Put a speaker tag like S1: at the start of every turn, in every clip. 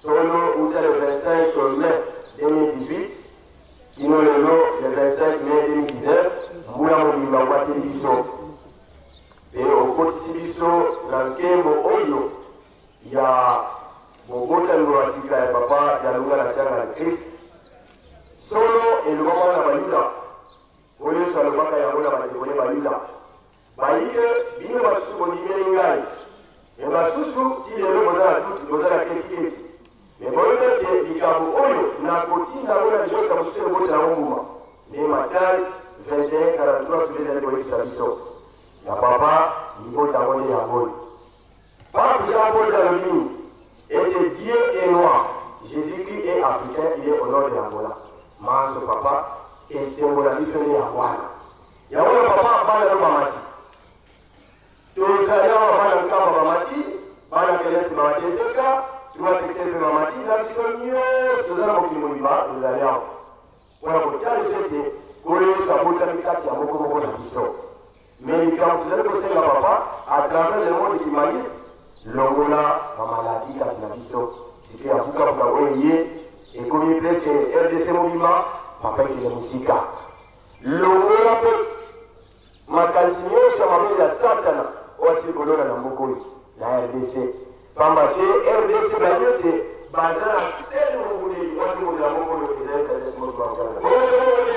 S1: Solo ou le 25 mai 2018, sinon le 25 mai 2019, Moula Mobimba wa télévision. Et au côté Sibiso, dans Kembo Oyo, il y a Bogota Noasika et Papa, il y a Lunga la Tiana Christ. Solo et le moment de la Baïda. Oyo sur le Baka Yamola Baïda. Baïda, Bino Basu Bonimelingai. Et Basu, il est le modèle à Kéti. Mais bon, il y a na koti na mona biso ka musu ngo ta nguma ni matal 21 43 sur les années servicio la papa ngo ta ngone ya ngone Pape Jean-Paul Dalomini était Dieu et noir. Jésus-Christ est africain, il est au nord de Angola. Manso papa et c'est mon avis sonné à Angola. Yaoula papa bana no mamati. Tous les gens bana kama mamati, bana kelesi mamati seka. Tu vois, c'est que ma matinée, la mission mieux, nous allons au Kimoniba, nous allons. On a beaucoup de souhaité, qu'on ait soit beau de la qui a beaucoup de mission. Mais quand vous allez poser la papa, à travers le monde qui maïs, l'Angola, la maladie, la mission, c'est qu'il y a beaucoup de et comme il plaît que RDC Mobima, papa qui est musique. L'Angola peut, ma casimio, sur ma mère, la Satana, aussi que l'on a beaucoup, la RDC. Pambake RDC Bayote Badana Sel Moumouni Wadi Moula Moumouni Kizaï Kalesi Moumouni Moumouni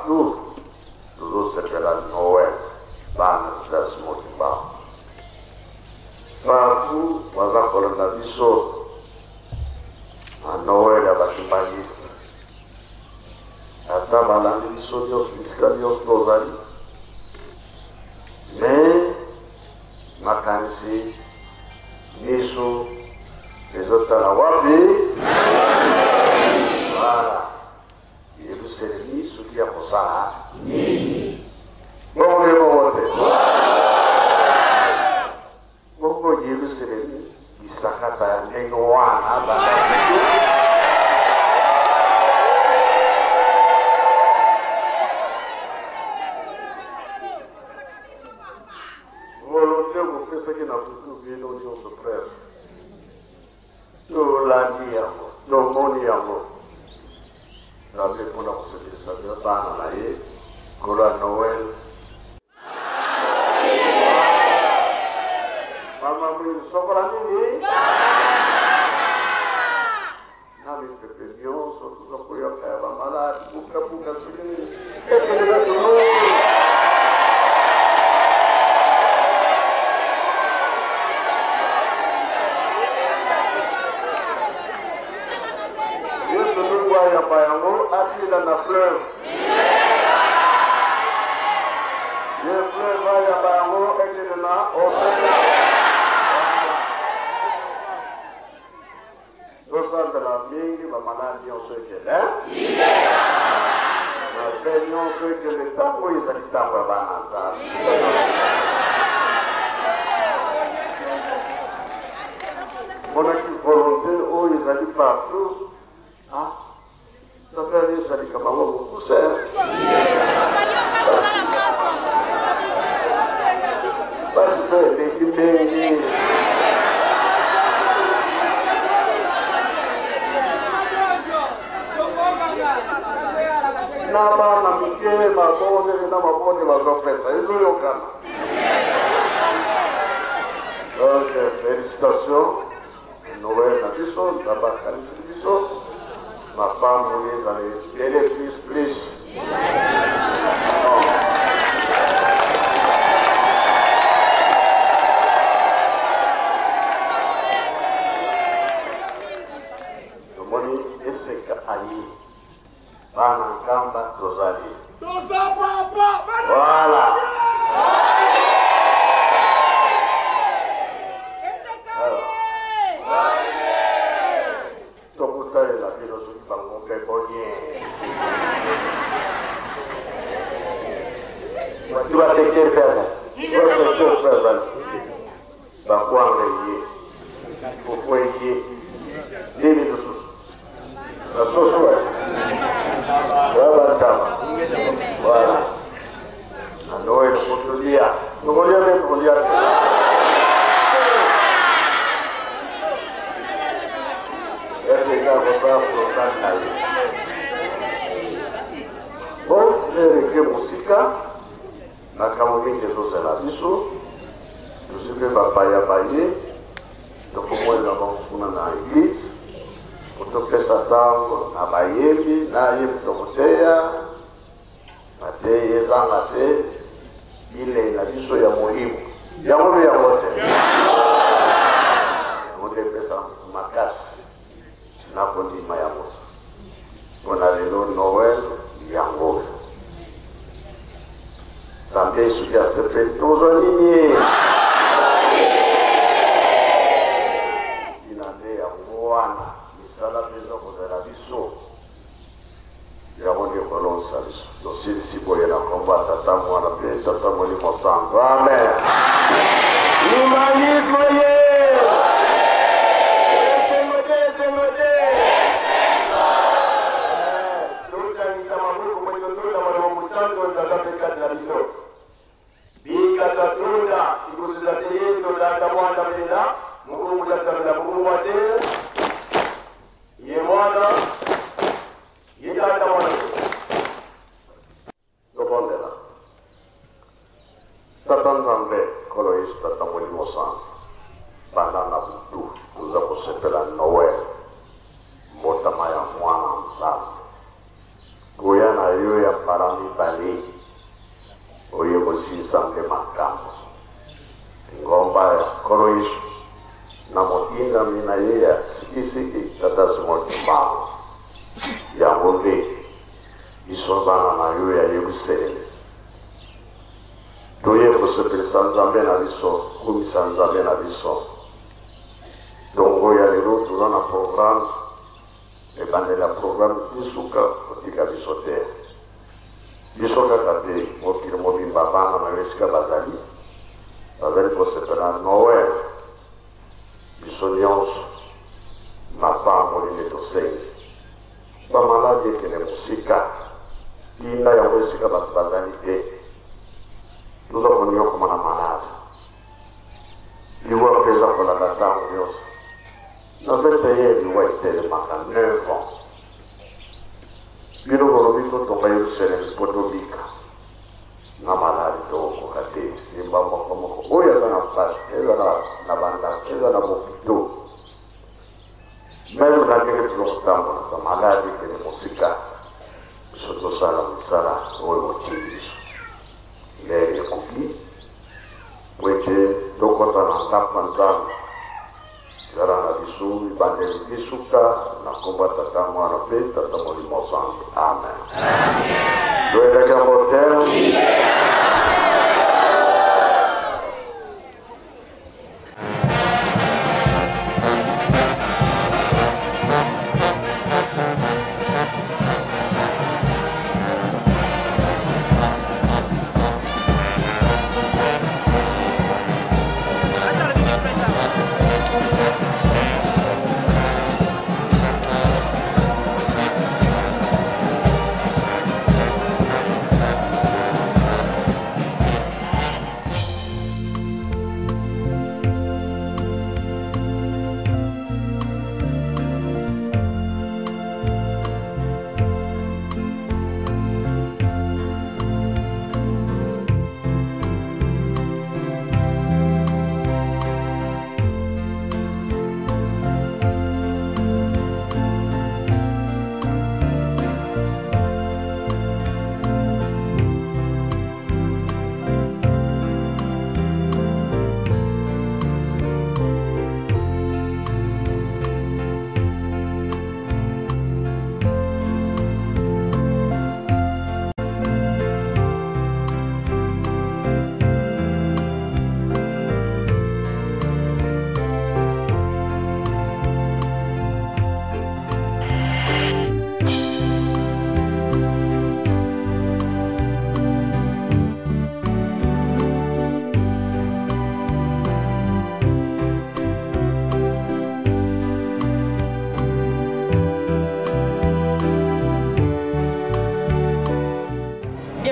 S2: partout, toujours c'est la Noël, dans le placement du bas. Partout, moi, on a dit à Noël, à Bachimbaïs, à Tabalani, Bissodios, Biscalios, Rosali. Mais, Makansi, Nisso, les autres à la Wabi, voilà. Et vous savez, Nisso qui a pour ça. Bon, les mots, Bongo Yelu Sereni, Isakata, Nengoana, volontaire, vous faites ce qu'il a pour bien l'audition se presse. Tout la niamo, tout mon niamo. La vie pour la possibilité, ça veut pas en aller, pour la Noël. Sobrani nami pepenion so apoio a malade buka sini Yesu Mungu ya bayango atila na fleur Ye fleur va ya bayango ekina o de la mingi, ma maladie, on sait qu'elle est. Ma peine, on sait que le temps où ils habitent en Babanata. Mon équipe volontaire, où ils habitent partout. Ah, ça fait aller, ça dit comment on vous pousse. Pas de faire des humains. Nama na mike mabonde na mabonde wazopesa hizo yokana. Donc félicitations, Noël na biso, d'abord biso, ma femme voulait dans les plus. Le moni est aïe. Bana Kamba Rosali. Voilà. Tokuta est la philosophie par mon péponier. Tu vas te faire ça. Tu vas te faire ça. Bakwa ngeye. Pourquoi y est la sauce, ouais. Voilà. À Noël, pour te dire. Nous voulons bien pour dire. Est-ce que ça va pas pour le bon, les musique, la camouflage de l'eau, c'est la biso. Nous sommes papaya baillé. Donc, moi, nous avons dans l'église. Kutopesa zangu na bayebi na kutokotea mateye zanga te ile ina biso ya muhimu ya ngobe ya wote ngobe pesa makasi na kondima ya moto kona lelo Noël ya ngobe tambe suja sepe tozo nini inande ya mwana Sala peso kuzela biso yabonye kolonsa biso dossier siboye na combat tatamu wana pe tatamu ni mosango amen humanisme ye c'est modé dosa ni sama mungu mwetu tuna wana musango tatape kati na biso bika tatunda siku za seyeto tatamwanda menda mungu mtatanda mungu wase Yemwana, yedata mwana. Dobondela. Tatanzambe, kolois tatamuli mosan. Banana butu, kuza kusepela Noel. Mbota maya mwana mzama. Goya na yo ya parami yo ya Yerusalemu. Toye kusepelisa Nzambe na biso, kumisa Nzambe na biso. Donc ya lelo toza na programme, ebandela programme bisuka kotika biso te. Biso kaka te mokili mobimba bana na esika bazali kosepela Noel. Biso nyonso na pamboli nde tosengi. Bamaladi ekende mosika tina yango esika bato bazali te. Toza konyokoma na maladi liwa mpenza kolanda ntango nyonso. Naza peye liwa etelemaka 9 ans. Bino kolobi totonga Yerusalemu mpo tobika na maladi tokoka te. Simba moko oyo aza na mpasi eza na bandako eza na bopito. Même na ndenge tozokotambola bamaladi ekende mosika biso tosala misala oyo mokili biso ndenge ekoki po ete tokota na ndako ya Nzambe ezala na biso ebandeli bisuka na kombo tata mwana mpe tata molimo sango. Amen. Toyeleka motema.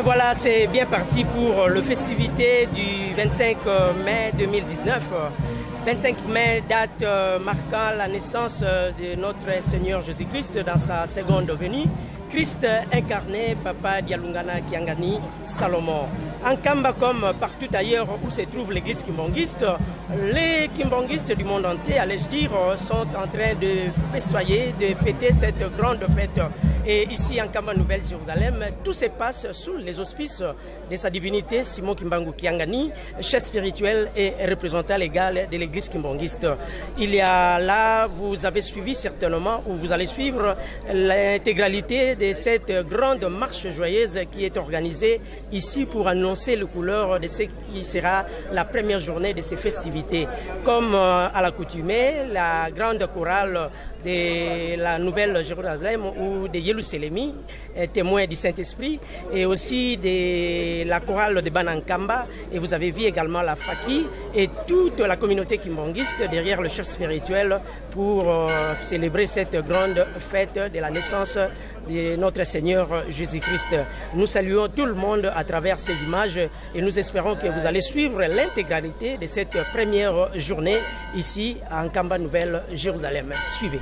S3: Voilà, c'est bien parti pour le festivité du 25 mai 2019. 25 mai, date marquant la naissance de notre Seigneur Jésus-Christ dans sa seconde venue. Christ incarné, Papa Dialungana Kiangani Salomon. En Kamba comme partout ailleurs où se trouve l'église kimbangiste, les kimbongistes du monde entier, allais-je dire, sont en train de festoyer, de fêter cette grande fête. Et ici en Kamba Nouvelle-Jérusalem, tout se passe sous les auspices de sa divinité Simon Kimbangu Kiangani, chef spirituel et représentant légal de l'église kimbangiste. Il y a là, vous avez suivi certainement, ou vous allez suivre l'intégralité de cette grande marche joyeuse qui est organisée ici pour annoncer les couleurs de ce qui sera la première journée de ces festivités. Comme à l'accoutumée, la grande chorale de la Nouvelle-Jérusalem ou de Yerusalemi, témoin du Saint-Esprit, et aussi de la chorale de Banankamba, et vous avez vu également la Faki et toute la communauté kimbangiste derrière le chef spirituel pour célébrer cette grande fête de la naissance de notre Seigneur Jésus-Christ. Nous saluons tout le monde à travers ces images et nous espérons que vous allez suivre l'intégralité de cette première journée ici en Kamba Nouvelle-Jérusalem. Suivez.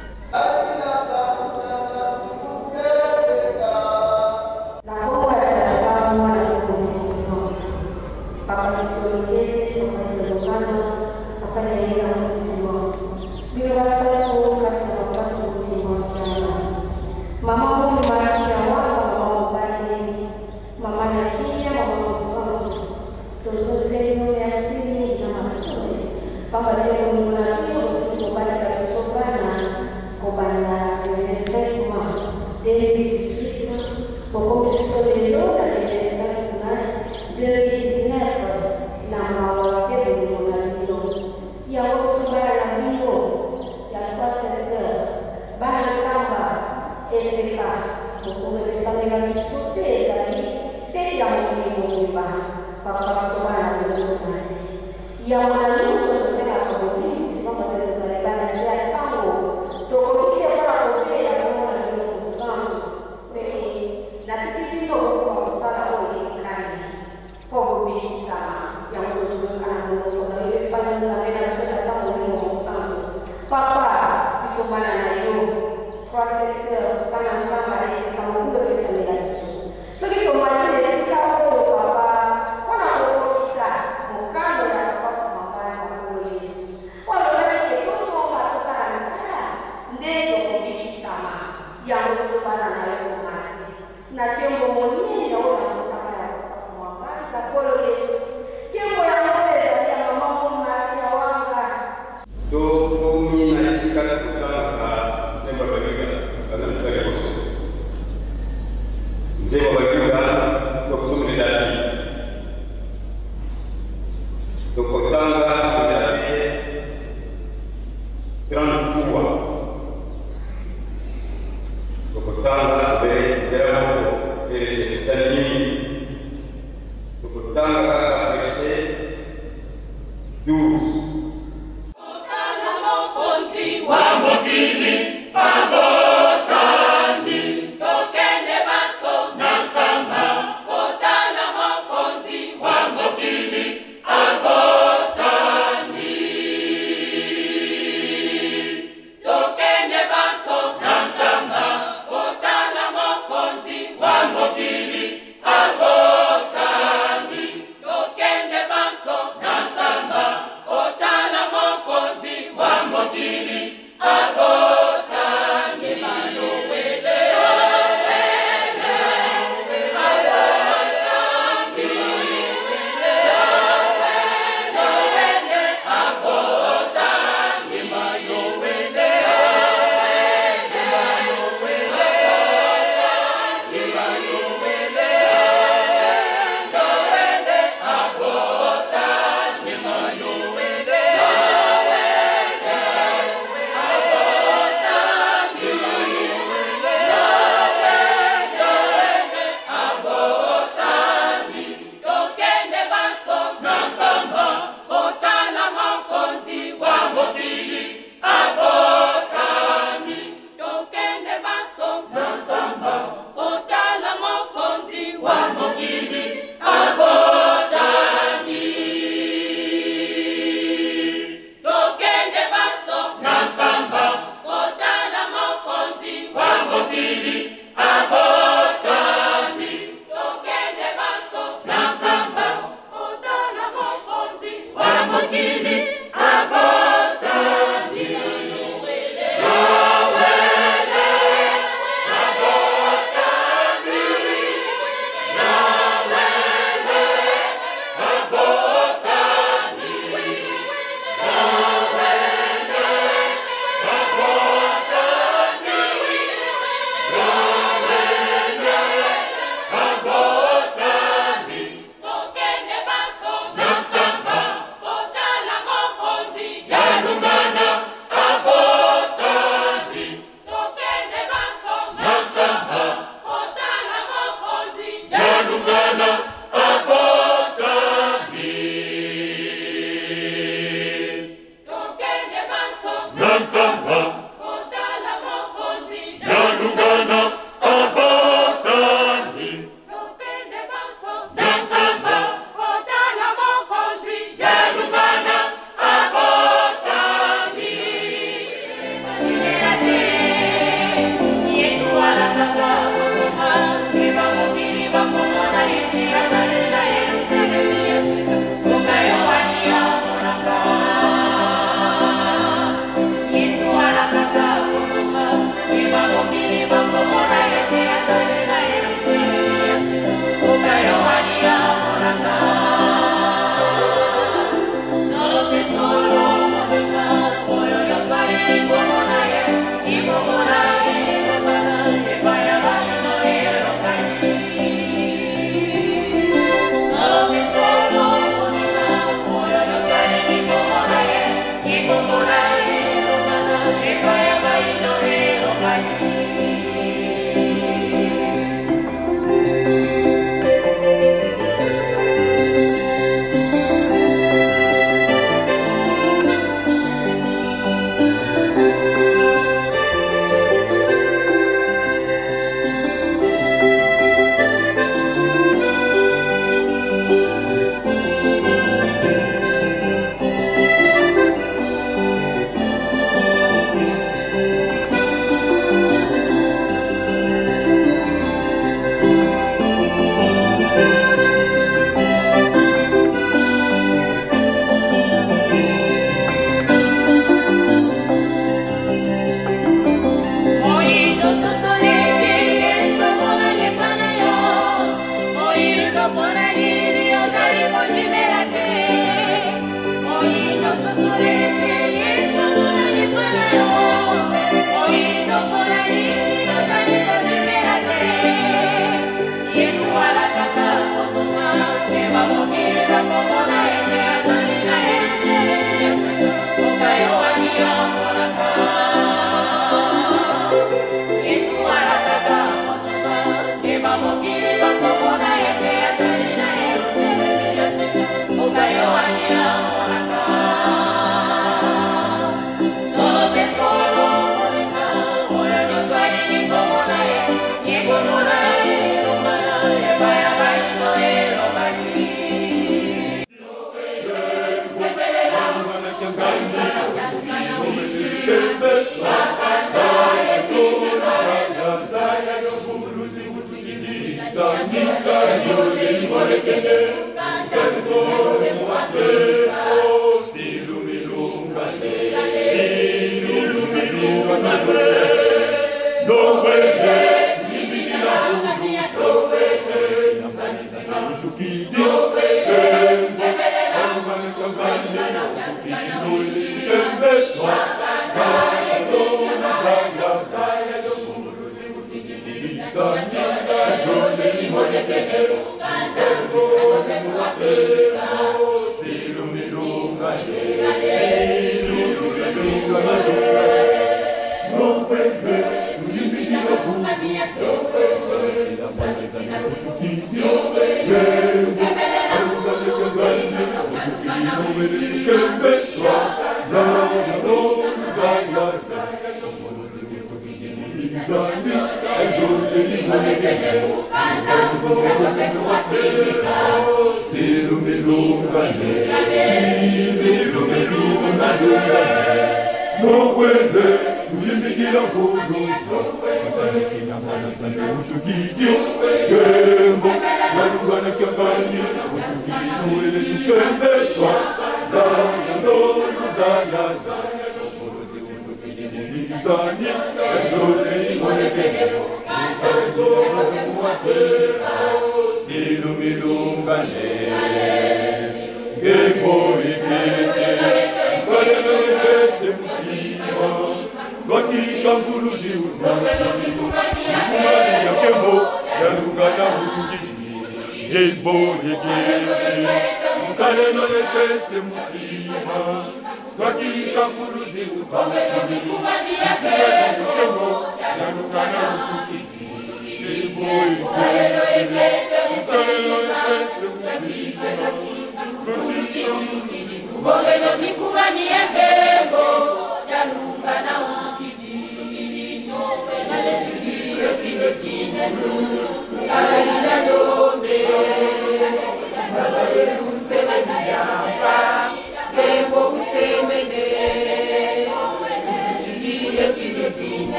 S4: Como se eseka okuwebesa megabisute ezali seya mulimulimba pakabasomana mulimumazi yawanalimuso kusema kabulimi simama telezalebana siya tango tokokike para kubeya kumona nilimusangu peki na tikipino kwa kusana oikikani kogubisa ya muzunga na yefanya zamena kusema tango nilimusangu papa bisomana na yo kwa secteur kana kama ese kama kumbe pesa mela biso soki tomwatile esika oyo papa mpona kokokisa mokano ya papa mabala na nkolo yesu walobaki ke totonga tosala misala nde tokobikisama yango tosopana na yo komati na nkembo monene oyo na motaka ya papa mabala na nkolo yesu nkembo yango mpe ezali ya mama monaki ya wanga
S5: tokomi na esika tokotanga semba babiga kana mutaka koso nzema babiga tokosomo lidali tokotanga lidali 33 tokotanga be zeramo ese chani tokotanga verset 12
S6: Tokene baso,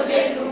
S6: Yang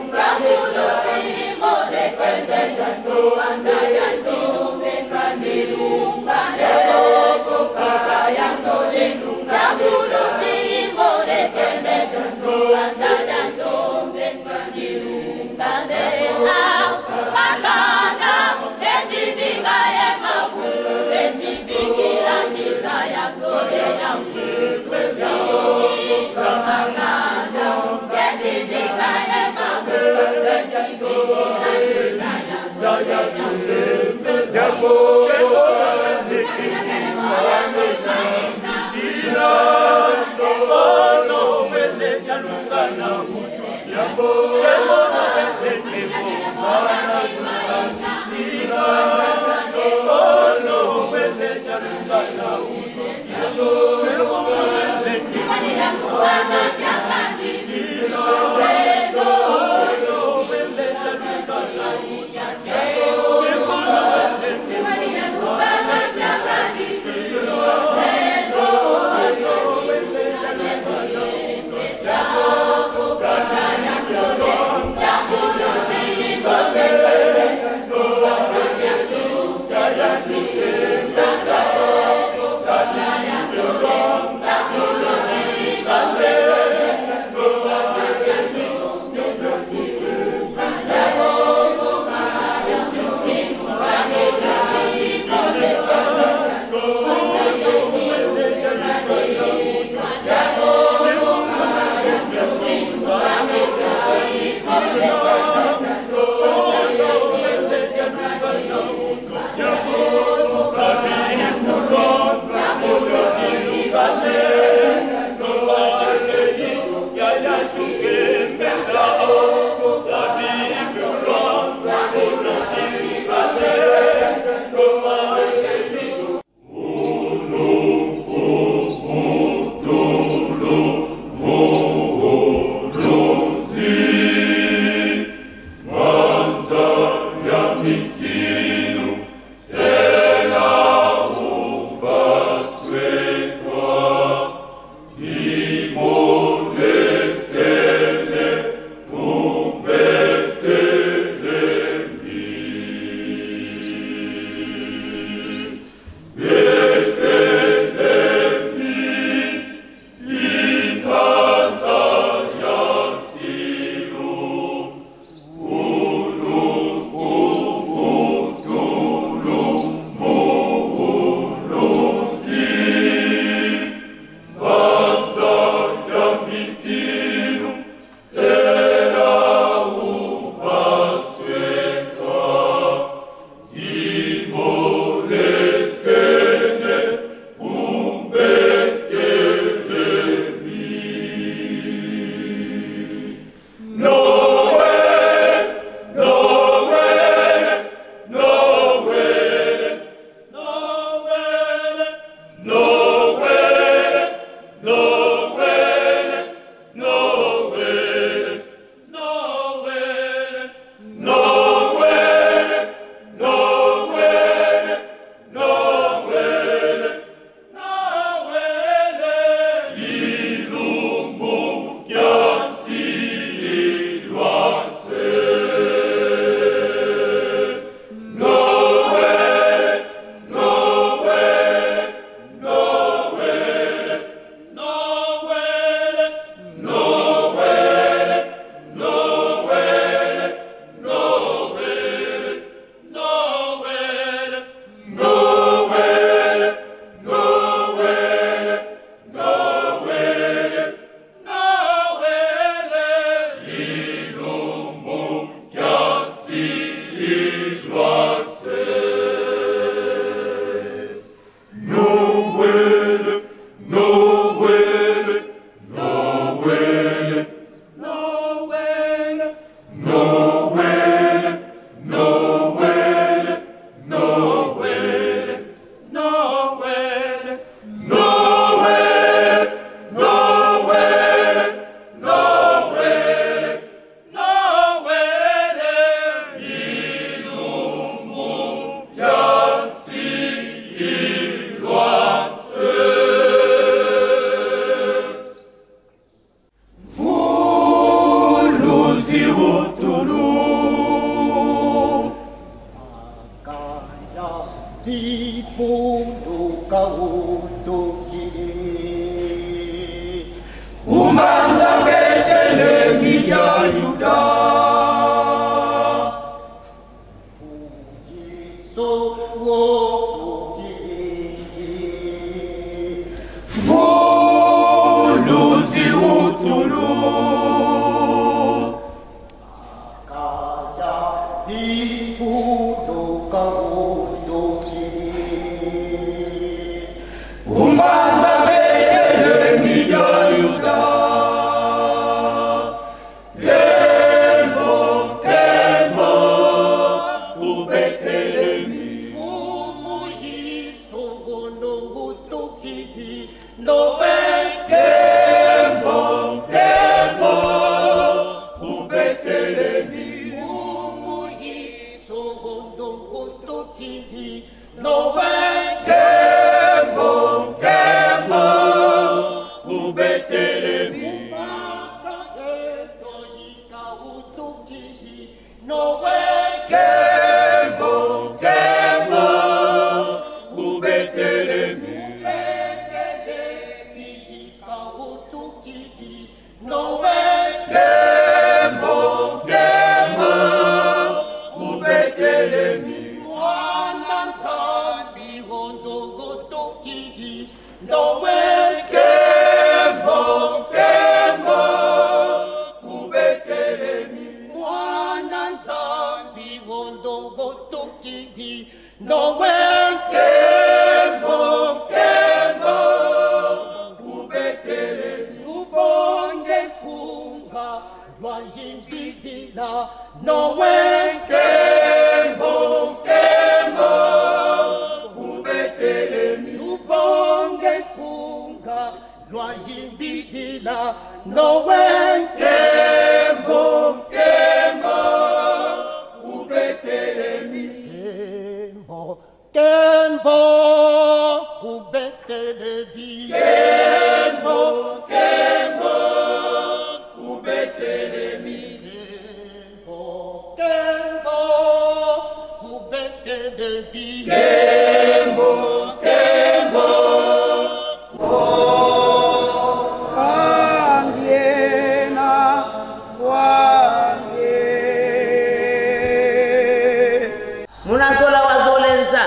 S6: Munatola wazolenza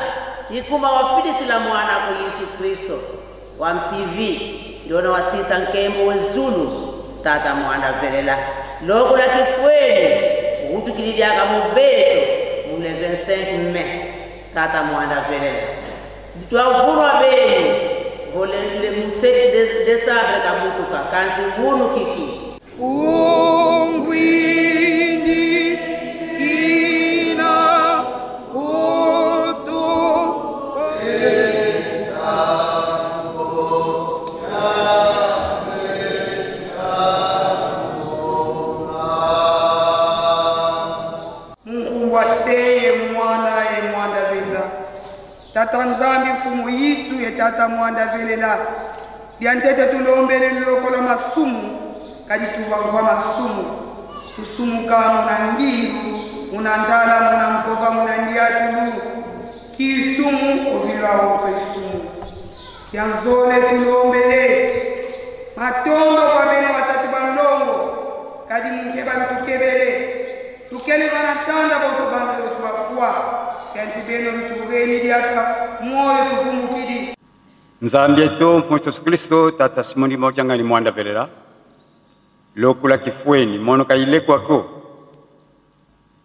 S6: ikuma wafilisi la mwana kwa Yesu Kristo wa mpivi ndiona wasisa nkembo wezulu tata mwana velela logo la kifweni utukilidiaga mubeto mule 25 mai tata mwana velela ditwavulwa benu volele museki de sabre kabutuka kanzi wunu kiki
S7: ungwini ina utu mungwaseye mwana venda tata nzambi mfumu yisu ye tata mwanda velela diantete tulombele lokola masumu kadi tuwangwa masumu kusumuka muna ngiru muna ndala muna mpova muna ndiatulu kisumu ovilwa oto isumu yanzole tulombele matondo kwa bene watatu bandongo kadi mkeba tukebele tukele banatanda bonto banzo tubafua kanti beno tugeni diaka moyo tuvumukidi
S8: Nzambi to mfumu Kristo tata simoni mojanga ni mwanda velela lokula kifweni mono kaile kwako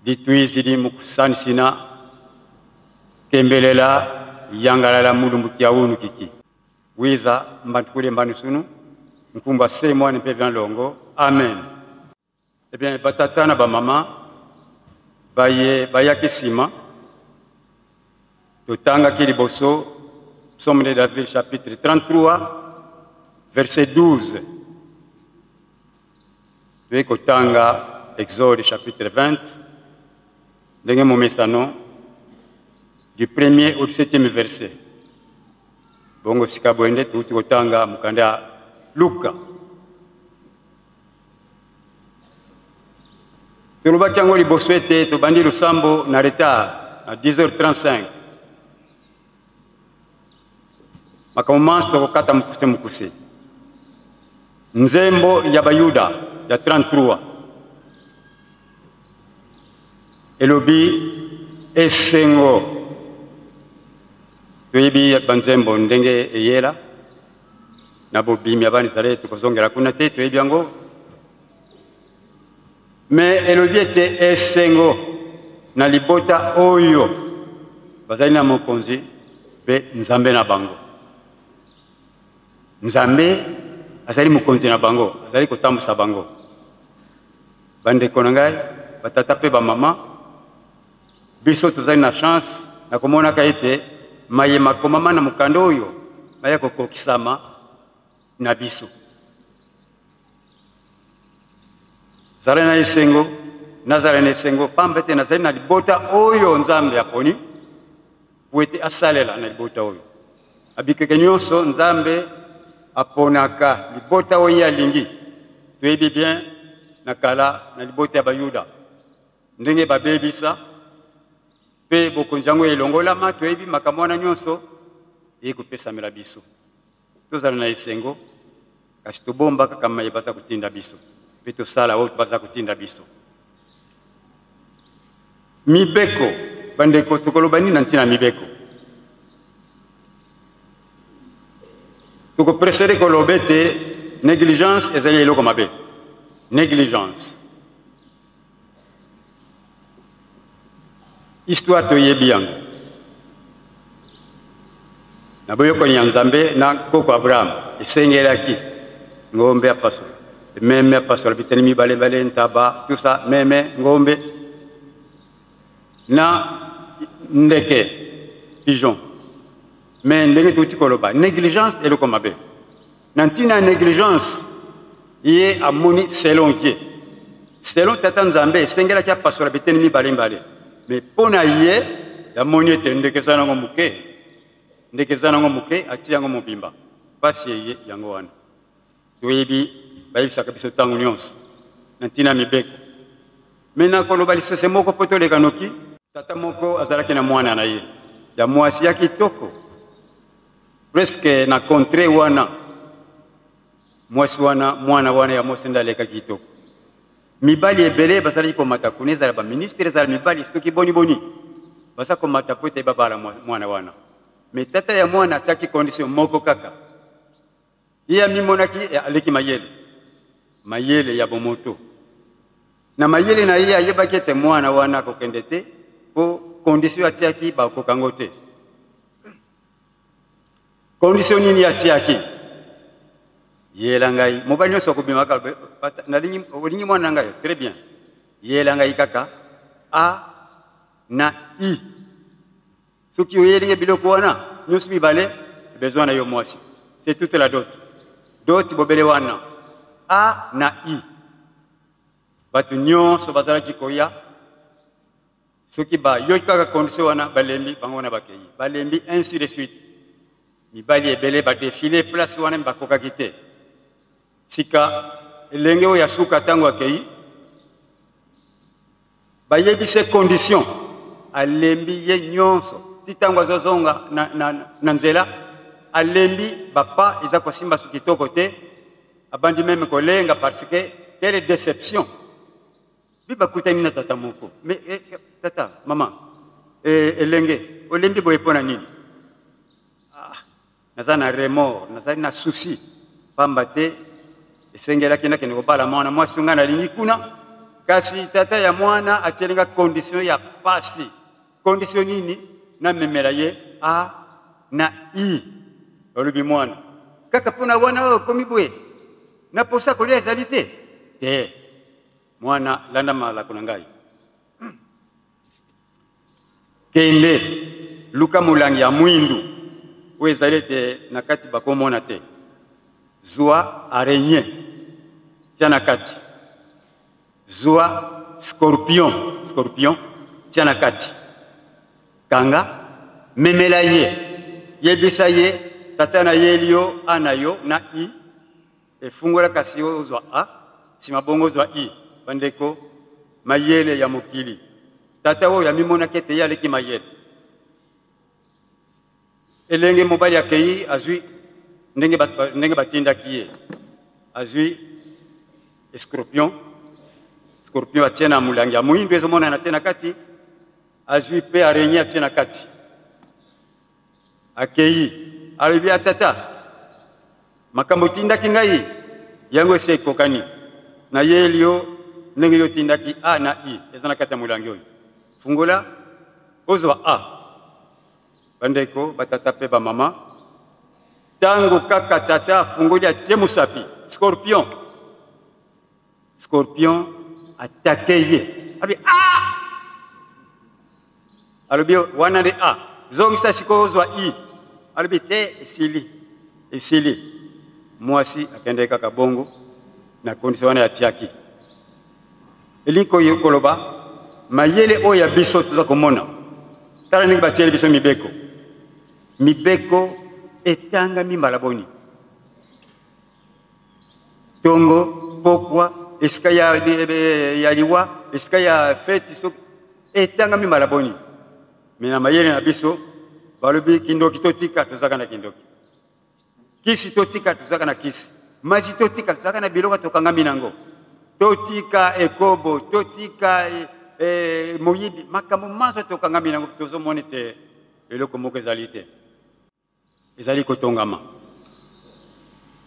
S8: ditwizili mukusanisina kembelela yangalala mulumbu kyaunu kiki wiza mbantukule mbanu sunu nkumba se mwana mpevan longo amen. Eh bien batatana ba mama bayakisima totanga kiliboso Psaume de David chapitre 33 verset 12 Kotanga Exode chapitre 20 ndenge momesano du 1er au 7e verset bongo sikabwende tuti kotanga mukanda Luka Tuluba chango liboso ete tobandi lusambo na retard à 10h35 makamumansi tokokata mukuse nzembo ya bayuda ya 33 elobi esengo toyebi banzembo ndenge eyela na bobimi abani zale tukozongela kuna te toyebi yango me elobi ete esengo na libota oyo bazali na mokonzi pe nzambe na bango nzambe azali mokonzi na bango azali kotambusa bango bandeko na ngai batata pe bamama biso tozali na chance na komonaka ete mayema komama na mokanda oyo maya kokokisama na biso zala na esengo nazala na esengo pamba ete nazali na libota oyo nzambe aponi po ete asalela na libota oyo abikeke nyonso nzambe aponaka libota oyo alingi toyebi bien na kala na libota ya bayuda ndenge babebisa mpe bokonzi yango elongolama toyebi makambo wana nyonso ekopesamela biso tozala na esengo kasi tobomba kaka maye baza kotinda biso mpe tosala oyo baza kotinda biso mibeko bandeko tokoloba nini na ntina mibeko tokopresere koloba ete négligence ezali eloko mabe négligence histoire toyebi yango na boyokani ya nzambe na koko abraham esengelaki ngombe apasola meme apasola biteni mibale ntaba tout ça meme ngombe na ndeke pigeon mais ndenge tuti koloba négligence eloko mabe na ntina négligence ye amoni selon ye selon tata nzambe esengelaki apasola biteni mibale mais pona ye yamoni ete ndeke eza nango moke atia yango mobimba pasi ye yango wana toyebi bayebisaka biso ntango nyonso na ntina mibeko me na koloba lisese moko mpo toleka noki tata moko azalaki na mwana na ye ya mwasi ya kitoko presque na contre wana mwasi wana mwana wana ya mwasi nde alekaki kitoko mibali ebele bazalaki komata kuna ezala baministre ezala mibali soki boni baza komata po ete babala mwana wana me tata ya mwana atiaki condition moko kaka ye amimonaki aleki mayele ya bomoto na mayele na ye ayebaki ete mwana wana akokende te po condition atiaki bakokango te condition nini atiaki yela ngai mobali nyonso akobimaka olingi mwana na ngai très bien yela ngai kaka a na i soki oyelingi biloko wana nyonso mibale besoin na yo mwasi c'est toute la dot bobele wana a na i bato nyonso bazalaki koya soki bayoki kaka condition wana balembi bango wana bakei balembi ainsi de suite mibali ebele badefile place wana bakokaki te sika elenge oyo asuka ntango akei bayebise condition alembi ye nyonso ti ntango azozonga na nzela alembi bapa eza kosimba su kitoko te abandi meme kolenga parce que quelle déception bibakutani na tata moko mais tata mama elenge olembi boye mpo na nini naza na remord nazali na souci pamba te esengelaki nakende kobala mwana mwasi nga nalingi kuna kasi tata ya mwana atielinga condition ya pasi condition nini namemela ye a na i olobi mwana kaka mpona wana oyo komi boye naposa kolia ezali te mwana landa malako na ngai kende luka molangi ya mwindu oyo ezali ete na kati bakomona te zwa araignée tia na kati zwa scorpion tia na kati kanga memela ye yebisa ye tata na ye elio a na yo na i efungola kasi ozwa a nsima bongo ozwa i bandeko mayele ya mokili tata oyo amimonaki ete ye aleki mayele elenge mobali akei azwi ndenge batindaki ye azwi scorpion atie na molangi ya moyindo ezomonana te na kati azwi mpe araignée atie na kati akei alobi atata makambo otindaki ngai yango esi ekokani na ye elio ndenge yo otindaki a na i eza na kati ya molangi oyo fungola ozwa a bandeko batata mpe bamama ntango kaka tata afungoli atie mosapi scorpion atake ye abi alobi wana nde a zongisa sikoyo ozwa i alobi te esili mwasi akende kaka bongo na kondisio wana yatiaki elingi koloba mayele oyo ya biso toza komona tala ndenge batieli biso mibeko etangami mbala boni tongo pokwa esika ya liwa esika ya feti so etangami malaboni me na mayele na biso balobi kindoki totika tozaka na kindoki kisi totika tozaka na kisi mazi totika tozaka na biloko tokangami nango totika ekobo totika moyibi makambo manso tokangami nango tozomoni te eloko moko ezali te ezali kotongama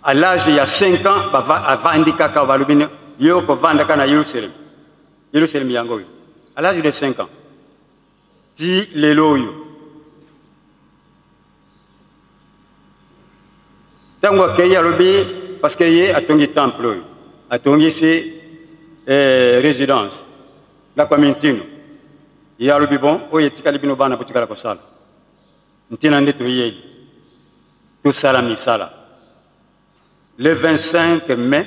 S8: à l'âge il y a 5 ans avandi kaka balobi yo kovanda kana Yerusalem yango à l'âge de 5 ans ti lelo oyo tango akei alobi parce que ye atongi temple oyo atongisi résidence ndako ya mintino ye alobi bon oyo etikali bino bana botikala kosala ntina nde toyeli tosala misala le 25 mai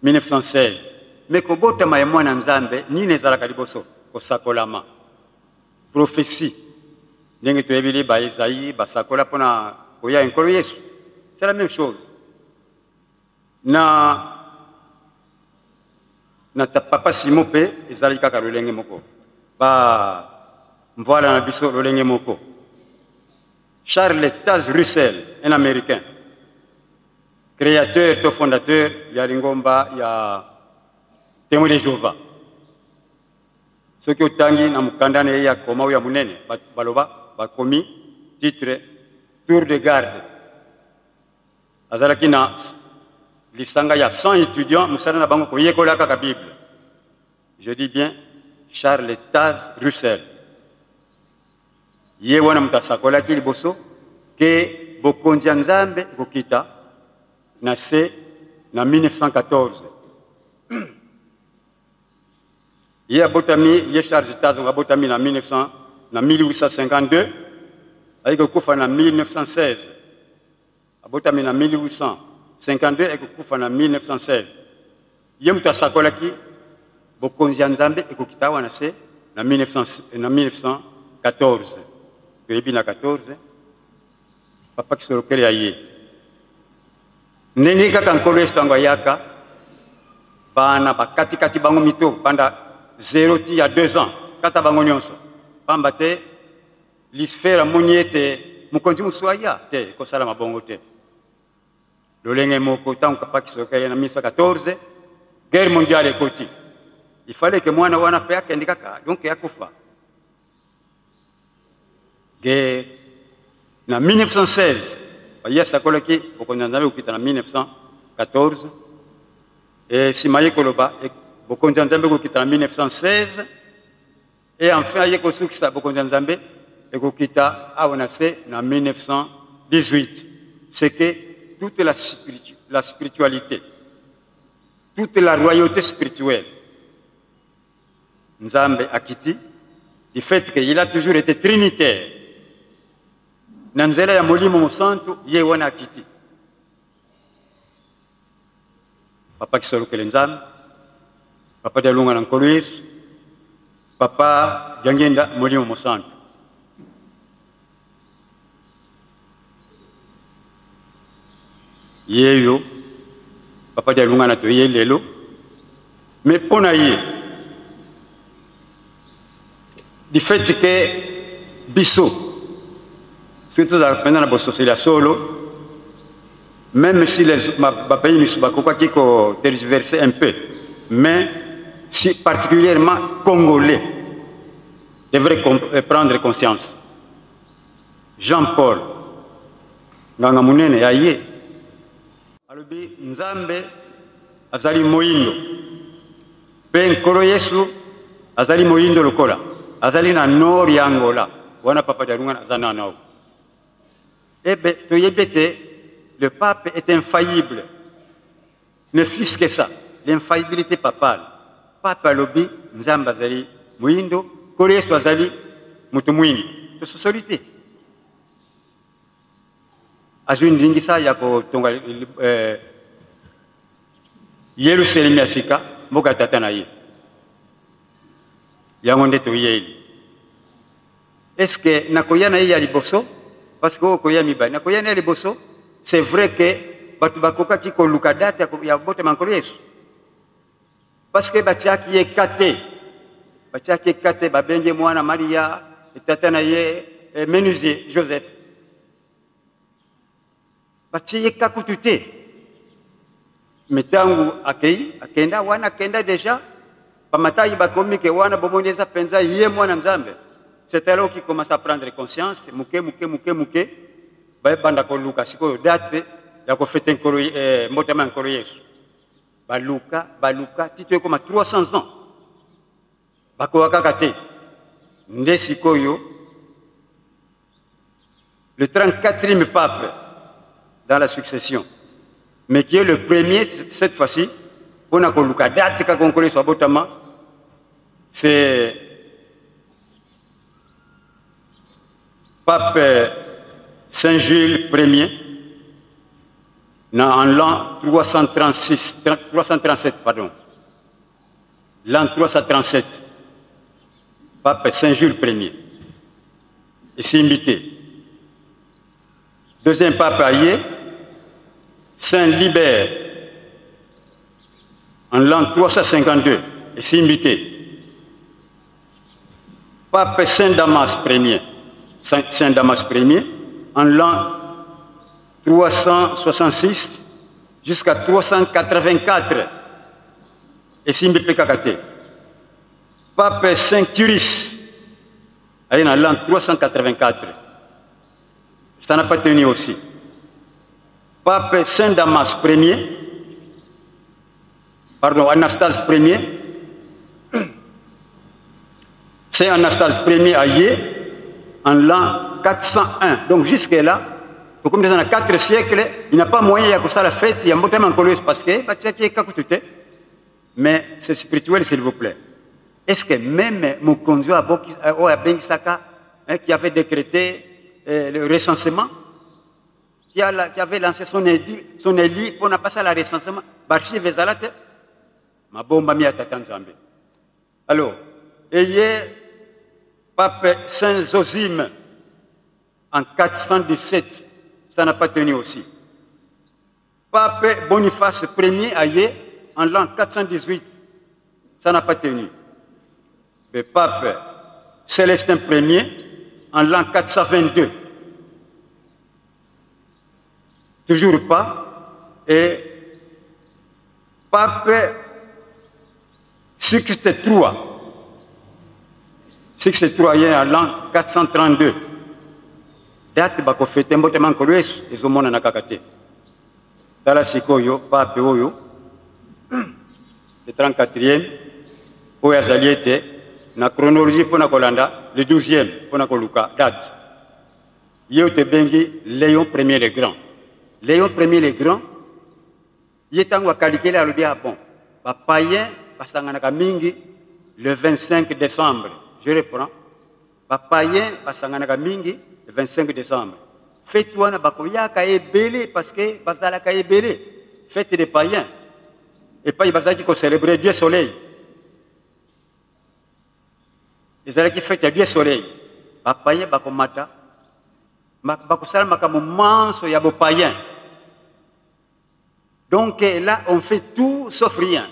S8: 1916 me kobotama ya mwana nzambe nini ezalaka liboso kosakolama prophétie ndenge toyebili baesaïe basakola mpona koya enkolo yesu c'est la même chose na papa simo mpe ezali kaka lolenge moko mvoala na biso lolenge moko Charles Taze Russell un américain créateur to fondateur ya lingomba ya témoin de Jéhovah soki otangi na mukanda na ye ya koma oyo ya munene baloba bakomi titre tour de garde azalaki na lisanga ya 100 étudiants mosala na bango koyekola kaka Bible. Je dis bien Charles Taze Russell ye wana moto asakolaki liboso ke bokonzi ya nzambe ekokita na se na 1914 ye abotami ye Charles Taze abotami na 1852 ayikokufa na 1916 abotami na 1852 ayikokufa na 1916 ye moto asakolaki bokonzi ya nzambe ekokita wana se na 1914 toyebi na 14 papa kisolokele ya ye ndenge kaka nkolo yesu ntango ayaka bana bakatikati bango mito panda 0 ti ya 2 ans kata bango nyonso pamba te lisfere amoni ete mokonzi mosusu aya te ekosala mabongo te lolenge moko ntango papa kisolokele na 1914 guerre mondiale ekoti il fallait que mwana wana mpe akende kaka donc akufa guerre na 1916 ye asakolaki bokonzi ya nzambe ekokita na 1914 nsima ye koloba bokonzi ya nzambe ekokita na 1916 et enfin aye kosukisa bokonzi ya nzambe ekokita awa na se na 1918 c'est que toute la spiritualité toute la royauté spirituelle nzambe akiti du fait qu'il a toujours été trinitaire na nzela ya molimo mosantu ye wana akiti papa kisolokele nzambe papa dialunga na nkolo yesu papa diangenda molimo mosantu yeyo papa dialunga na toye lelo mais mpona ye du fait que biso surtout pendant la société solo même si les pays misu bakokaki ko tergiverser un peu mais si particulièrement congolais devraient prendre conscience. Jean-Paul nganga munene aye alobi nzambe azali moyindo pe nkolo yesu azali moyindo lokola azali na nord ya Angola wana papa dialunga azana nao ebe toyebete le pape est infaillible ne fût-ce que ça l'infaillibilité papale pape alobi nzambe azali moyindo nkolo yesu azali mutu mwini tososolite azwi ndingisa ya kotonga Yerusalemu ya sika mboka tata na ye yango nde toyeli est-ce que nakoya na ye ya liboso parce que okoya mibali nakoya na ye liboso c'est vrai que batu bakoka ki koluka date ya botama nkolo Yesu parce que batiaki ekate babenge mwana Maria tata na ye menuisier Joseph batie kakutu te metangu akenda wana akenda déjà pamatayi bakomi ke wana bomoneza penza ye mwana Nzambe. C'est alors qu'il commence à prendre conscience muke banda koluka sikoyo date ya ko fete nkolo motema nkolo Yesu baluka tito comme 300 ans bakoaka kate nde sikoyo le 34e pape dans la succession, mais qui est le premier cette fois-ci pour na koluka date ka konkolo so botama, c'est pape Saint Jules Ier en l'an 337, pardon. L'an 337, pape Saint Jules Ier. Ici invité. Deuxième pape Aïe, Saint Libère, en l'an 352, ici invité. Pape Saint Damas Ier, Saint Damas Ier, en l'an 366 jusqu'à 384, ici invité Kakate. Pape Saint Curis, en l'an 384. Ça n'a pas tenu aussi. Pape Saint Damas Ier, pardon, Anastase Ier, Saint Anastase Ier Aïe, en l'an 401. Donc jusque-là, comme dans 4 siècles, il n'y a pas moyen de faire la fête, il y a un peu de parce que mais c'est spirituel, s'il vous plaît. Est-ce que même Mokonzo Bengisaka, qui avait décrété le recensement, qui avait lancé son élit pour ne pas passer à la recensement, Barchi Vezalate, ma bombe mi Tatanzambe. Alors, ayez Pape Saint Zosime en 417, ça n'a pas tenu aussi. Pape Boniface Ier Aïe en l'an 418, ça n'a pas tenu. Le pape Célestin Ier en l'an 422, toujours pas. Et pape Sixte III en l'an 432. Date bako fete mbotema nkolo Yesu ezomona na kakate. Tala sikoyo pape oyo le 34e oyo azali ete na chronologie mpona kolanda le 12e mpona koluka date. Ye te bengi Léon Ier le Grand. Léon Ier le Grand ye tango akalikeli alobi bon bapayen basanganaka mingi le 25 décembre. Je reprends. Bapayen basanganaka mingi le 25 décembre. Fête wana bakoyaka ebele parce que bazalaka ebele. Fête des païens. Et pas bazalaki ko célébrer Dieu soleil. Ezalaki fête ya Dieu soleil. Bapayen bakomata bakosala makambo manso ya bopayen. Donc là on fait tout sauf rien.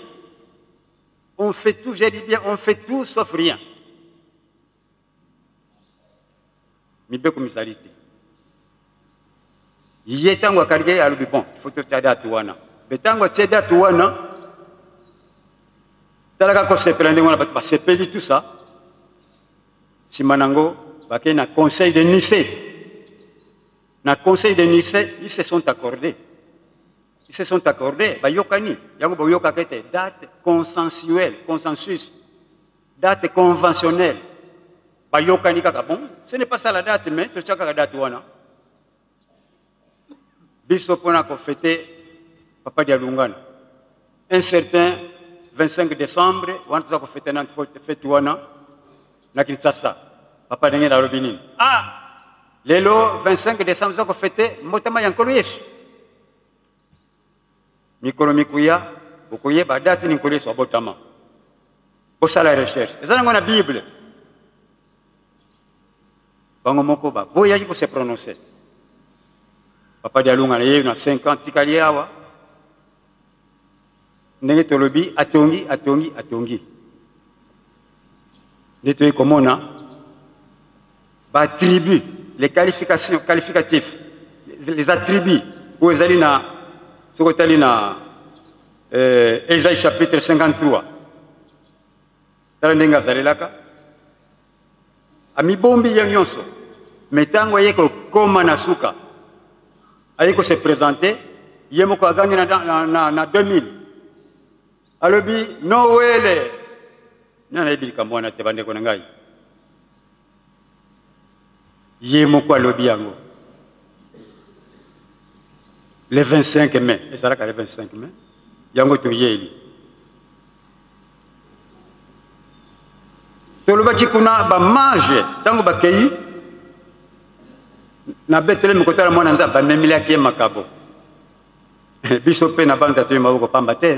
S8: On fait tout, j'ai dit bien, on fait tout sauf rien. Mibeko misalité. Il est temps à carrière à bon, il faut que tu aies à Touana. Mais tant que tu aies à Touana, tu as la se prendre, on va se payer tout ça. Si Manango, il y a un conseil de Nicée. Dans le conseil de Nicée, ils se sont accordés. Ils se sont accordés, Bayokani, Yango Yokakete, date consensuelle, consensus, date conventionnelle. Bayokani Kakabon, ce n'est pas ça la date, mais tout ça la date wana. Bisopona ko fêté Papa Dialungana. Un certain 25 décembre, on a fêté nan fête wana na Kinshasa. Papa Dengé na Robinin. Ah, lelo 25 décembre on a fêté motema yankolo Yesu. Mikolo mikuya, bokoye ba date ni nkolo Yesu abotama. Pour ça la recherche. Ezana ngona Bible. Bango moko ba boya ko se prononcer. papa dialunga na ye na 50 tikali awa ndenge tolobi atongi nde toye komona baattribut les qualificatifs les attributs oyo ezali na soki otali na Ésaïe chapitre 53 tala ndenge azalelaka amibombi ye nyonso me ntango aye kokoma na suka aye kose présente ye moko agani na 2000 alobi nowele nani ayebi likambo wana te bandeko na ngai ye moko alobi yango le 25 mai ezalaka le 25 mai yango toyeli tolobaki kuna bamage ntango bakei na Bethlehem kotala mwana nzambe bamemilaki ye makabo biso mpe na banda toye maboko pamba te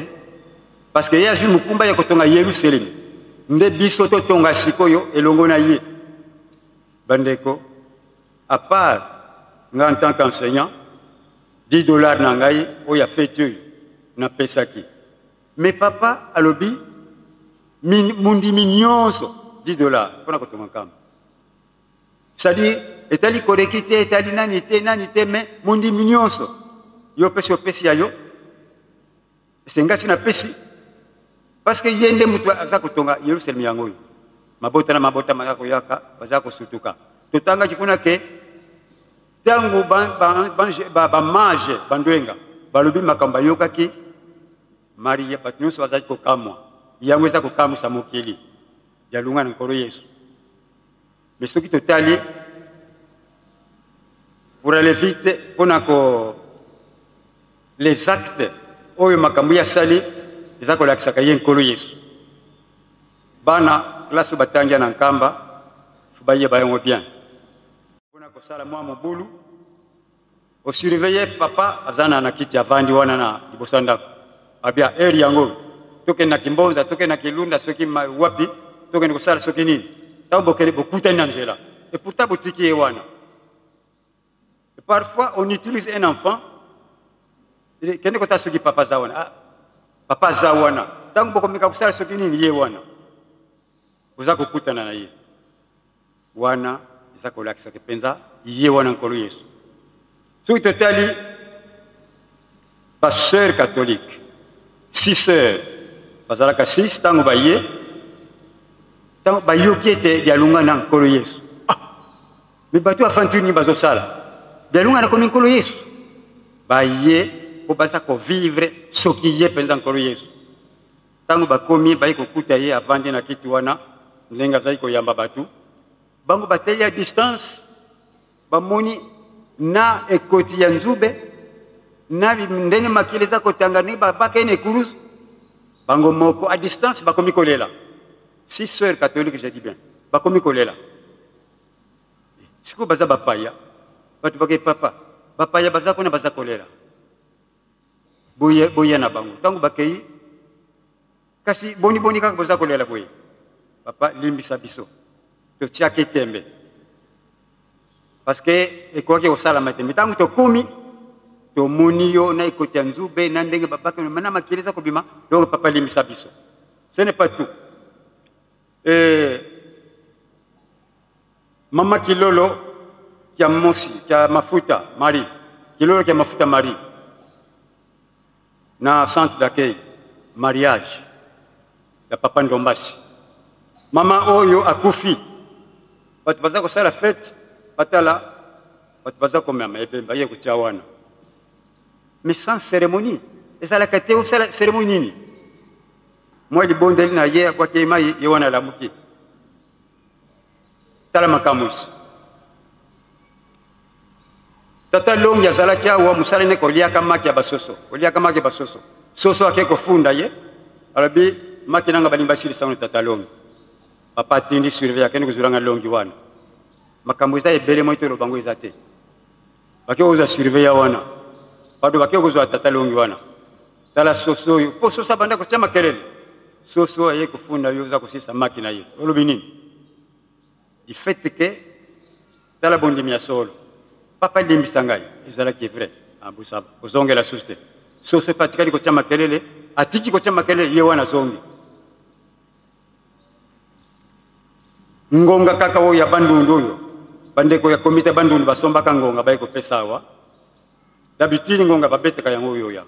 S8: parce que ye azwi mokumba ya kotonga Yerusalem nde biso totonga sikoyo elongo na ye bandeko à part nga en tant qu'enseignant $10 na ngai oyo afeti oyo napesaki mais papa alobi mundimi nyonso $10 mpona kotonga nkamba c'est-à-dire etali koleki te etali nani te mais mundimi nyonso yo pesi opesi ya yo esengasi napesi parce que ye nde moto aza kotonga Yerusalem yango oyo mabota na mabota maza koyaka baza kosutuka totangaki kuna ke ntango bamage bandwenga balobi makambo ayokaki maria bato nyonso bazali kokamwa yango eza kokamwisa mokili yalunga na nkolo Yesu mais soki totali pour aller vite mpona les actes oyo makambo ya sali eza kolakisaka ye nkolo Yesu bana klase batangia na nkamba fo bayeba yango bien mpona kosala mwa mobulu osurveille papa azana na kiti avandi wana na liboso ya ndako abia eri yango tokende na kimbonza tokende na kilunda soki wapi tokende kosala soki nini ntango bokende bokutani na nzela et pourtant botiki ye wana et parfois on utilise un enfant kende kotala soki papa aza wana papa aza wana ntango bokomeka kosala soki nini ye wana oza kokutana na ye wana eza kolakisaka mpenza ye wana nkolo Yesu soki totali baseur catholique 6 sœurs bazalaka 6 ntango baye ntango bayoki ete dialunga na nkolo Yesu me bato afantiri nini bazosala dialunga nakomi nkolo Yesu baye po baza kovivre soki ye mpenza nkolo Yesu ntango bakomi baye kokuta ye avandi na kiti wana ndenge azali koyamba bato bango bateli ya distance bamoni na ekoti ya nzube na ndenge makili eza kotanga ndenge babakeni ekurusu bango moko à distance bakomi kolela 6 sœurs catholiques je dis bien bakomi kolela sikoyo baza bapaya bato bakei papa bapaya baza kuna baza kolela boya na bango ntango bakei kasi boni kaka baza kolela boye papa limbisa biso totiaki tembe parce que ekoki kosalama te ntango tokomi tomoni yo na ekoti ya nzube na ndenge babakeni na makili eza kobima donc papa limbisa biso ce n'est pas tout mama kilolo kia mosi kia mafuta Marie kilolo kia mafuta Marie na centre d'accueil mariage ya papa Ndombasi mama oyo akufi bato baza kosala fete batala bato baza komema ebemba ye kotia wana mais sans cérémonie ezalaka te osala cérémonie nini mwa libondeli na ye akwaki mai ye wana alamuki tala makambo isi tata longi azalaki awa mosala ne koliaka maki ya basoso koliaka maki ya basoso soso ake kofunda ye alobi maki nanga balimba silisano tata longi papa atindi surveille akende kozulanga longi wana makambo eza ebele moi to lobango eza te bake oza surveille wana bado bake kozwa tata longi wana tala soso oyo po soso abanda kotia makelele soso aye kofunda yo oza kosisa maki na ye olobi nini du fait que tala bondimi ya solo papa limbisa ngai ezalaki vrai abusaba ozongela société sose patikali kotia makelele atiki kotia makelele ye wana zongi ngonga kaka oyo ya bandundu oyo bandeko ya komite bandundu basombaka ngonga baye kopesa awa d'habitude ngonga babeteka yango oyo ya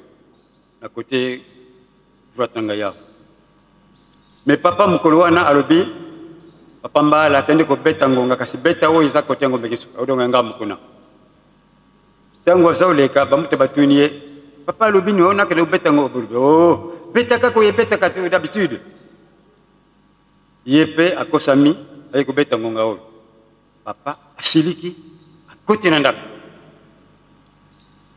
S8: na côté droite na ngai yawo mais papa mokolo wana alobi papa mbala atende kobeta ngonga kasi beta oyo eza kote ngombe kisu odonga nga mukuna tango azoleka bamute batuni ye papa alobi ni ona kele beta ngombe oh beta kako ye beta katu d'habitude yepe akosami ayi kobeta ngonga oyo papa asiliki akote na ndako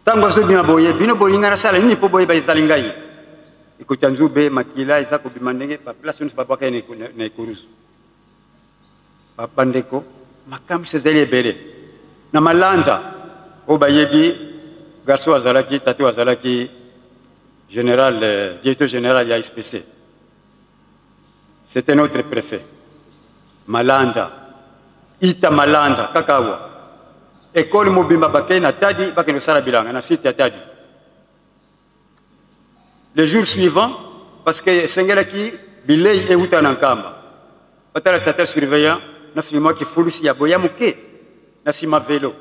S8: tango azobi na boye bino bolinga na sala nini po boye ba ezali ngai ikuta nzube makila eza kobima ndenge ba place nso babwaka na ekurusu papa ndeko makambo ezali ebele na malanda oyo bayebi garso azalaki tatu azalaki général directeur général ya SPC c'était notre préfet malanda ita malanda kakawa école mobimba bakei na tadi bakeno sala bilanga na site ya tadi le jour suivant parce que sengelaki bilei euta na nkamba batala tata surveillant na filimo ki fulusi ya boya muke na sima vélo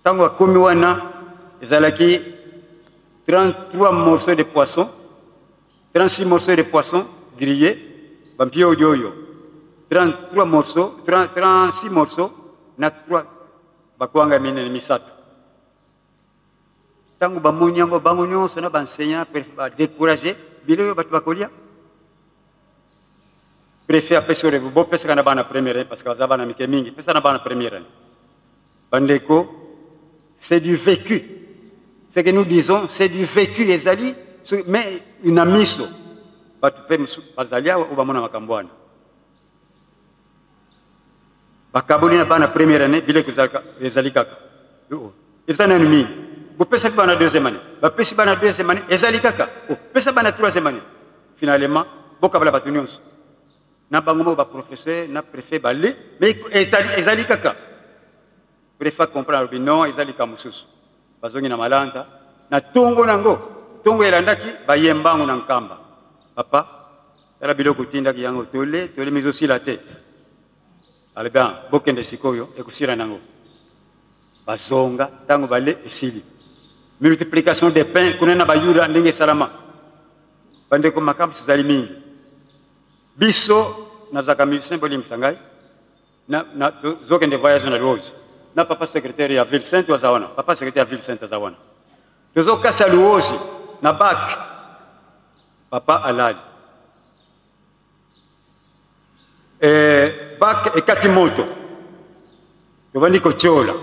S8: tango akomi wana ezalaki 33 morceaux de poisson 36 morceaux de poisson grillés bampio oyo 33 morceaux 36 morceaux na 3 bakwanga minene misato tango bamunyango bango nyonso na bansenya ba décourager bilo batu bakolia préfet apesore bo pesa na bana première parce que bazaba na mike mingi pesa na bana première bandeko c'est du vécu ce que nous disons c'est du vécu ezali mais une miso batu pe bazalia ou bamona makambwana bakaboli na bana première année bile kuzalaka ezali kaka ezana nini bo pesa bana deuxième année ba pesa bana deuxième année ezali kaka pesa bana troisième année finalement bokabala batu nyonso na bango ba professeur na préfet balé mais ezali kaka préfet comprendre non ezali kamususu bazongi na malanda na tongo nango tongo elandaki bayembango na nkamba papa tala biloko tindaki yango tole mizosi la te aleba bokende sikoyo ekusira nango bazonga tango bale esili multiplication des pains kunena bayuda ndenge salama bandeko makambo sizali mingi biso nazaka musicien boli msangai na zokende voyage na Louose na papa secrétaire ya Ville Sainte wazawana papa secrétaire ya Ville Sainte wazawana tozokasa Louose na bac papa alali bac ekati moto tobandi kochola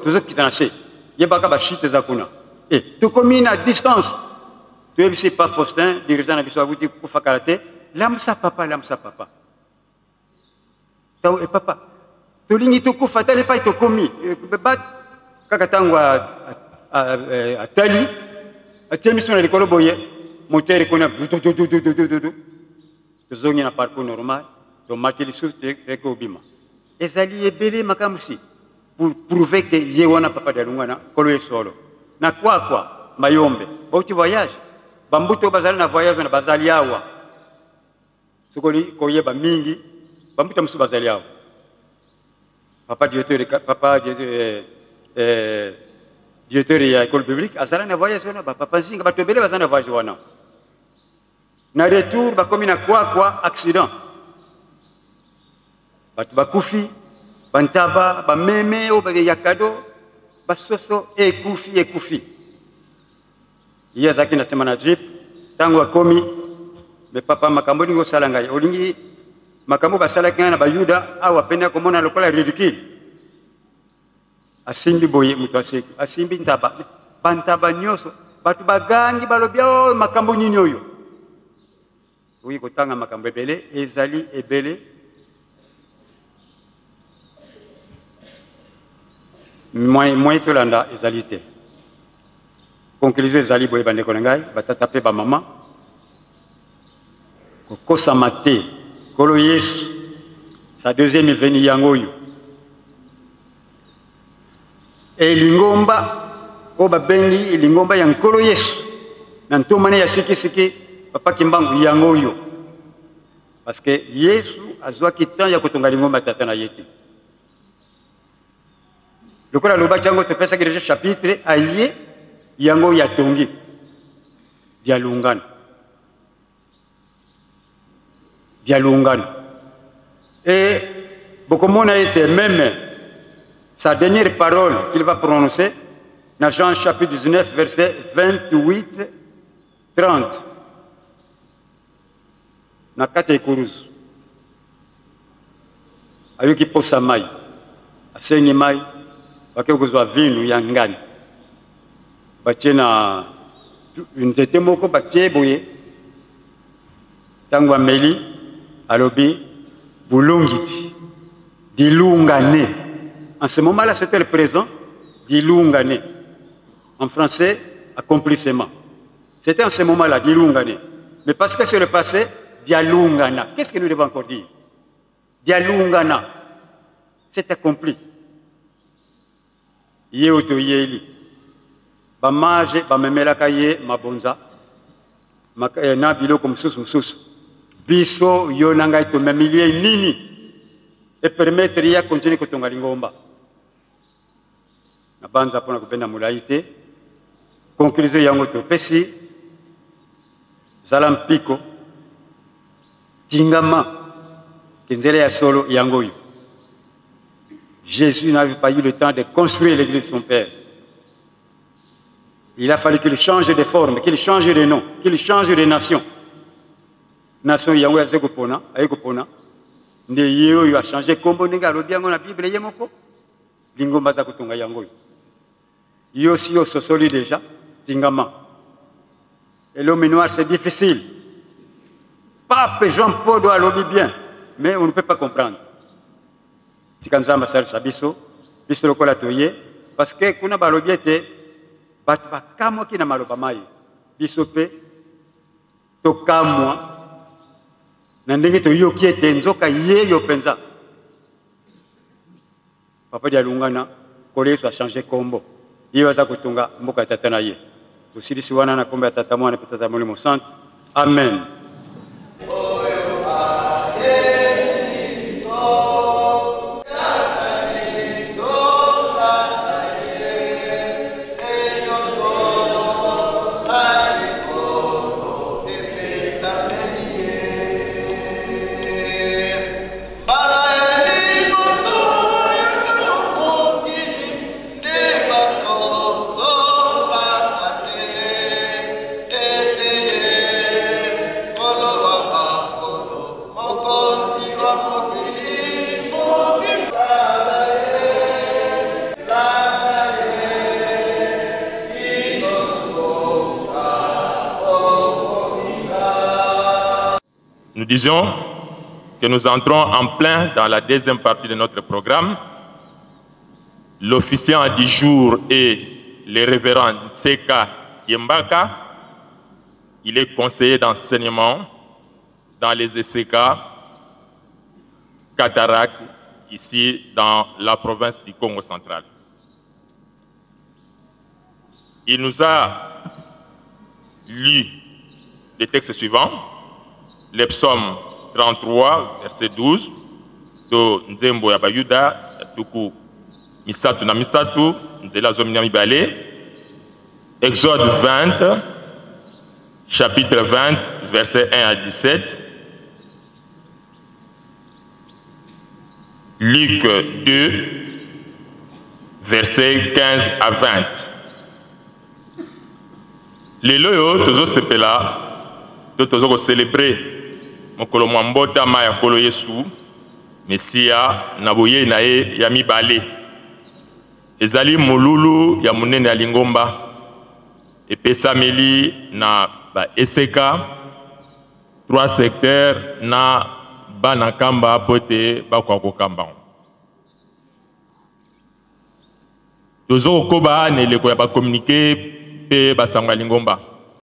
S8: tozokita na se yebaka bashite za kuna tokomi na distance toyebisi pa Faustin dirigeant na biso abuti kufa karate lamsa papa taw papa tolingi tokufa tale pa tokomi bat kaka tango atali atemiso na likolo boye moteur kuna tozongi na parcours normal tomateli soute eko bima ezali ebele makamusi pour prouver que yewana papa dalungana kolo esolo na kwa mayombe bauti voyage bambuto bazali na voyage na bazali awa sokoli koyeba mingi bambuto musu bazali awa papa directeur ya école publique azala na voyage na papa zinga batobele bazali na voyage wana na retour bakomi na kwa accident batu bakufi bantaba bameme o ya kado basoso ekufi iya zaki na sema na drip tango akomi me papa makambo ningo sala ngai olingi makambo basala kana bayuda au apenda komona lokola ridicule asimbi boye mutu aseki asimbi ntaba bantaba nyoso batu bagangi balobia makambo nini oyo oui kotanga makambo ebele ezali ebele moi tolanda ezali te conclusion ezali boye bandeko na ngai batata pe bamama kokosama te kolo Yesu sa deuxième venue yango oyo e lingomba o babengi lingomba ya nkolo Yesu na ntomane ya siki papa kimbangu yango yo parce que Yesu azwaki temps ya kotonga lingomba tata na yete lokola loba chango topesa déjà chapitre aye yango ya tongi dia lungana et bokomona était même sa dernière parole qu'il va prononcer dans Jean chapitre 19 verset 28-30 na kati ekuruzu ayoki posa mai asengi mai bake kozwa vinu ya ngani batie na nzete moko batie boye tango ameli alobi bulungiti dilungane. En ce moment-là, c'était le présent dilungane. En français, accomplissement. C'était en ce moment-là, dilungane. Mais parce que c'est le passé, dialungana. Qu'est-ce que nous devons encore dire? Dialungana. C'est accompli. Yeoto yeli. Bamaje, bamemelaka ye mabonza. Na biloko mususu. Biso yonanga ito memilie nini. Et permettre ya continuer kotonga lingomba. Na banza pona kupenda mulaite. Conclusion yango topesi. Zalampiko. Tingama. Kenzele ya solo yango yu. Jésus n'avait pas eu le temps de construire l'église de son Père. Il a fallu qu'il change de forme, qu'il change de nom, qu'il change de nation. Nation yango ya zekopona, ayekopona. Nde yeo yu a changé kombo ninga lobi yango na Bible yemoko. Lingomba za kutonga yango yu. Yo si yo sosoli déjà, tingama. Et l'homme noir c'est difficile. Pape Jean-Paul doit lobi bien, mais on ne peut pas comprendre. Tikanzamba sal sabiso, biso lokola toye, parce que kuna balobi ete batu bakamwa ki na maloba mai. Biso pe tokamwa na ndenge toyoki ete nzoka ye yo penza. Papa dia lungana koleso a changé kombo. Ye waza kutunga mboka tata na ye. Tusilisi wana na kombo ya tata mwana tata molimo sant. Amen.
S9: Nous disions que nous entrons en plein dans la deuxième partie de notre programme. L'officiant du jour est le révérend Tseka Yembaka. Il est conseiller d'enseignement dans les ECK Cataracte, ici dans la province du Congo central. Il nous a lu les textes suivants. Le psaume 33, verset 12, de Nzembo ya Bayuda, Tuku Misatu na Misatu, Nzela Zomina Mibale, Exode 20, chapitre 20, verset 1 à 17, Luc 2, verset 15 à 20. Les loyo, tozo sepela, tozo célébrer. Mokolo mwambota maya kolo Yesu Mesia naboye nae ya mibale ezali molulu ya munene ya lingomba epesameli na ba eseka 3 secteurs na bana kamba pote bakwa kokamba tozo koba neleko ya ba communiquer pe basanga lingomba